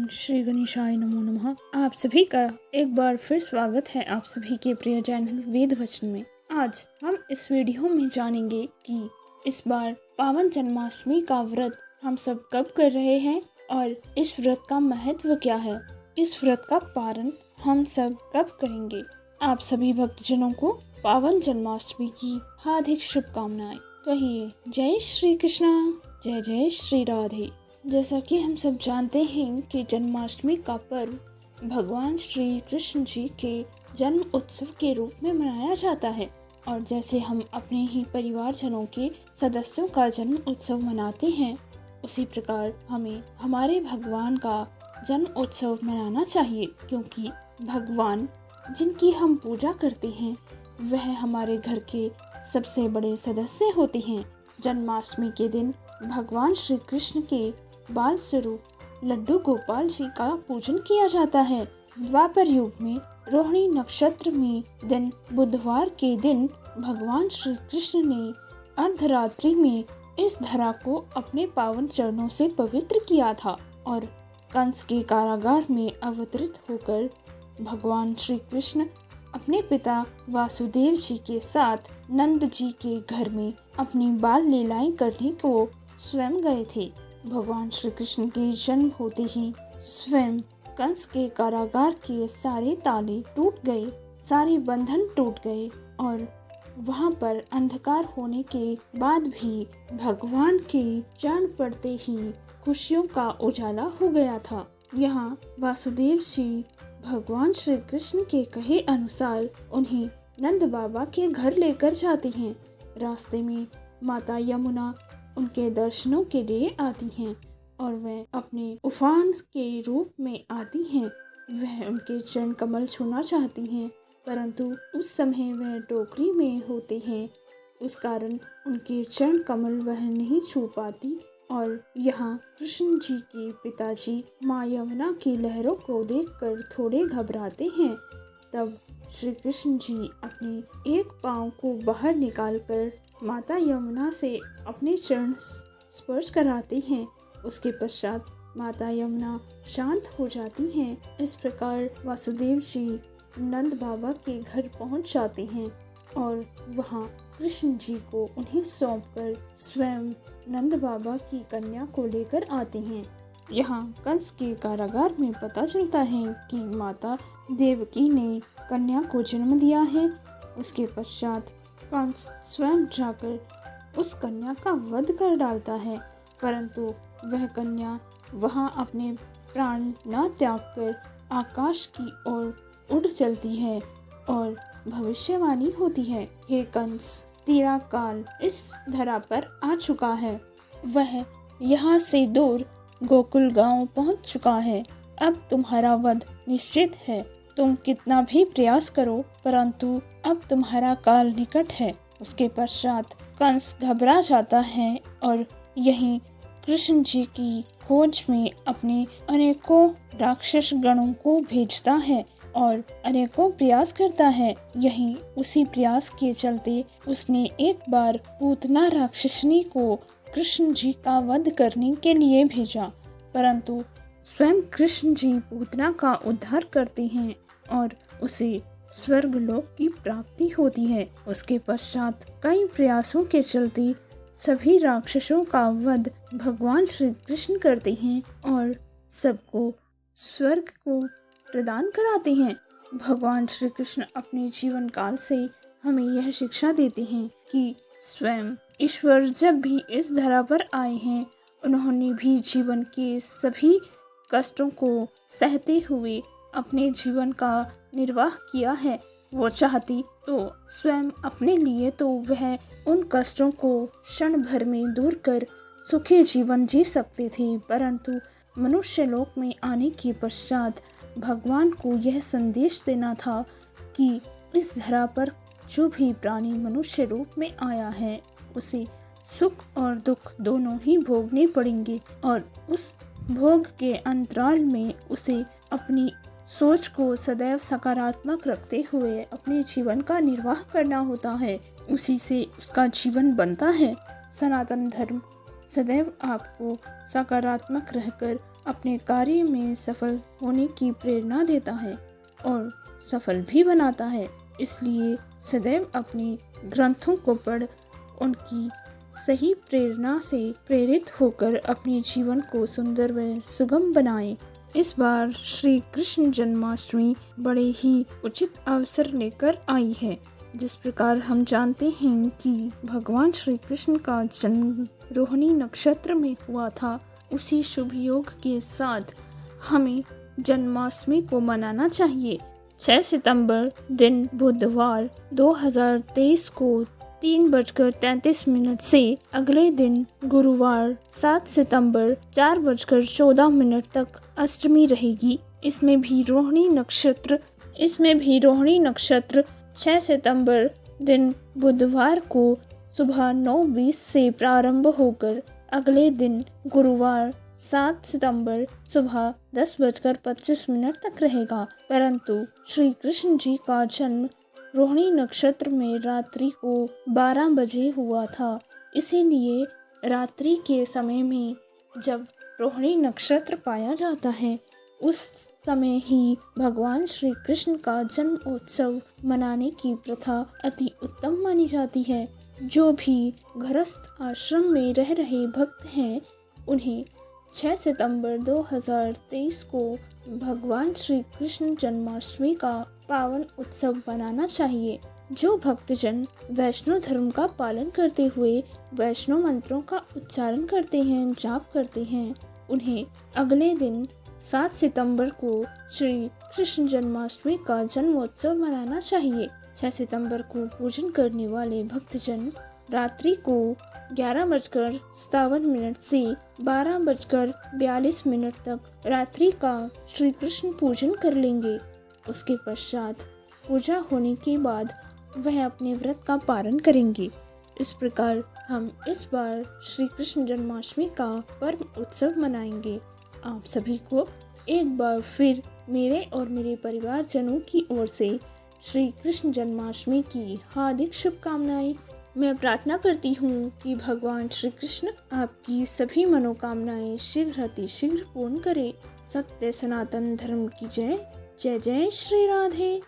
श्री गणेशाय नमो नमः। आप सभी का एक बार फिर स्वागत है आप सभी के प्रिय चैनल वेद वचन में। आज हम इस वीडियो में जानेंगे कि इस बार पावन जन्माष्टमी का व्रत हम सब कब कर रहे हैं और इस व्रत का महत्व क्या है। इस व्रत का पारण हम सब कब करेंगे। आप सभी भक्तजनों को पावन जन्माष्टमी की हार्दिक शुभकामनाएं। कहिए जय श्री कृष्णा, जय जय श्री राधे। जैसा कि हम सब जानते हैं कि जन्माष्टमी का पर्व भगवान श्री कृष्ण जी के जन्म उत्सव के रूप में मनाया जाता है। और जैसे हम अपने ही परिवारजनों के सदस्यों का जन्म उत्सव मनाते हैं, उसी प्रकार हमें हमारे भगवान का जन्म उत्सव मनाना चाहिए, क्योंकि भगवान जिनकी हम पूजा करते हैं वह हमारे घर के सबसे बड़े सदस्य होते हैं। जन्माष्टमी के दिन भगवान श्री कृष्ण के बाल स्वरूप लड्डू गोपाल जी का पूजन किया जाता है। द्वापर युग में रोहिणी नक्षत्र में दिन बुधवार के दिन भगवान श्री कृष्ण ने अर्धरात्रि में इस धरा को अपने पावन चरणों से पवित्र किया था और कंस के कारागार में अवतरित होकर भगवान श्री कृष्ण अपने पिता वासुदेव जी के साथ नंद जी के घर में अपनी बाल लीलाएं करने को स्वयं गए थे। भगवान श्री कृष्ण के जन्म होते ही स्वयं कंस के कारागार के सारे ताले टूट गए, सारे बंधन टूट गए और वहां पर अंधकार होने के बाद भी भगवान के चरण पड़ते ही खुशियों का उजाला हो गया था। यहाँ वासुदेव जी भगवान श्री कृष्ण के कहे अनुसार उन्हें नंद बाबा के घर लेकर जाते हैं। रास्ते में माता यमुना उनके दर्शनों के लिए आती हैं और वह अपने उफान के रूप में आती हैं। वह उनके चरण कमल छूना चाहती हैं, परंतु उस समय वह टोकरी में होते हैं, उस कारण उनके चरण कमल वह नहीं छू पाती। और यहाँ कृष्ण जी के पिताजी माँ यमुना की लहरों को देखकर थोड़े घबराते हैं। तब श्री कृष्ण जी अपने एक पाँव को बाहर निकालकर माता यमुना से अपने चरण स्पर्श कराते हैं। उसके पश्चात माता यमुना शांत हो जाती हैं। इस प्रकार वासुदेव जी नंद बाबा के घर पहुंच जाते हैं और वहां कृष्ण जी को उन्हें सौंपकर स्वयं नंद बाबा की कन्या को लेकर आते हैं। यहाँ कंस के कारागार में पता चलता है कि माता देवकी ने कन्या को जन्म दिया है। उसके पश्चात कंस स्वयं जाकर उस कन्या का वध कर डालता है, परंतु वह कन्या वहां अपने प्राण न त्याग कर आकाश की ओर उड़ चलती है और भविष्यवाणी होती है, हे कंस, तेरा काल इस धरा पर आ चुका है। वह यहाँ से दूर गोकुल गांव पहुँच चुका है। अब तुम्हारा वध निश्चित है। तुम कितना भी प्रयास करो, परंतु अब तुम्हारा काल निकट है। उसके पश्चात कंस घबरा जाता है और यहीं कृष्ण जी की खोज में अपने अनेकों राक्षस गणों को भेजता है और अनेकों प्रयास करता है। यहीं उसी प्रयास के चलते उसने एक बार पूतना राक्षसनी को कृष्ण जी का वध करने के लिए भेजा, परंतु स्वयं कृष्ण जी पूतना का उद्धार करते हैं और उसे स्वर्ग लोक की प्राप्ति होती है। उसके पश्चात कई प्रयासों के चलते सभी राक्षसों का वध भगवान श्री कृष्ण करते हैं और सबको स्वर्ग को प्रदान कराते हैं। भगवान श्री कृष्ण अपने जीवन काल से हमें यह शिक्षा देते हैं कि स्वयं ईश्वर जब भी इस धरा पर आए हैं, उन्होंने भी जीवन के सभी कष्टों को सहते हुए अपने जीवन का निर्वाह किया है। वो चाहती तो स्वयं अपने लिए तो वह उन कष्टों को क्षण भर में दूर कर सुखी जीवन जी सकते थे, परंतु मनुष्य लोक में आने के पश्चात भगवान को यह संदेश देना था कि इस धरा पर जो भी प्राणी मनुष्य रूप में आया है उसे सुख और दुख दोनों ही भोगने पड़ेंगे और उस भोग के अंतराल में उसे अपनी सोच को सदैव सकारात्मक रखते हुए अपने जीवन का निर्वाह करना होता है। उसी से उसका जीवन बनता है। सनातन धर्म सदैव आपको सकारात्मक रहकर अपने कार्य में सफल होने की प्रेरणा देता है और सफल भी बनाता है। इसलिए सदैव अपने ग्रंथों को पढ़ उनकी सही प्रेरणा से प्रेरित होकर अपने जीवन को सुंदर व सुगम बनाएं। इस बार श्री कृष्ण जन्माष्टमी बड़े ही उचित अवसर लेकर आई है। जिस प्रकार हम जानते हैं कि भगवान श्री कृष्ण का जन्म रोहिणी नक्षत्र में हुआ था, उसी शुभ योग के साथ हमें जन्माष्टमी को मनाना चाहिए। 6 सितंबर दिन बुधवार 2023 को 3:33 से अगले दिन गुरुवार 7 सितंबर 4:14 तक अष्टमी रहेगी। इसमें भी रोहिणी नक्षत्र 6 सितंबर दिन बुधवार को सुबह 9:20 से प्रारंभ होकर अगले दिन गुरुवार 7 सितंबर सुबह 10:25 तक रहेगा। परंतु श्री कृष्ण जी का जन्म रोहिणी नक्षत्र में रात्रि को 12 बजे हुआ था। इसीलिए रात्रि के समय में जब रोहिणी नक्षत्र पाया जाता है, उस समय ही भगवान श्री कृष्ण का जन्म उत्सव मनाने की प्रथा अति उत्तम मानी जाती है। जो भी गृहस्थ आश्रम में रह रहे भक्त हैं, उन्हें 6 सितंबर 2023 को भगवान श्री कृष्ण जन्माष्टमी का पावन उत्सव मनाना चाहिए। जो भक्तजन वैष्णव धर्म का पालन करते हुए वैष्णव मंत्रों का उच्चारण करते हैं, जाप करते हैं, उन्हें अगले दिन 7 सितंबर को श्री कृष्ण जन्माष्टमी का जन्मोत्सव मनाना चाहिए। 6 सितंबर को पूजन करने वाले भक्तजन रात्रि को 11:57 से 12:42 तक रात्रि का श्री कृष्ण पूजन कर लेंगे। उसके पश्चात पूजा होने के बाद वह अपने व्रत का पालन करेंगे। इस प्रकार हम इस बार श्री कृष्ण जन्माष्टमी का पर्व उत्सव मनाएंगे। आप सभी को एक बार फिर मेरे और मेरे परिवारजनों की ओर से श्री कृष्ण जन्माष्टमी की हार्दिक शुभकामनाएं। मैं प्रार्थना करती हूँ कि भगवान श्री कृष्ण आपकी सभी मनोकामनाएं शीघ्र पूर्ण करे। सत्य सनातन धर्म की जय। जय जय श्री राधे।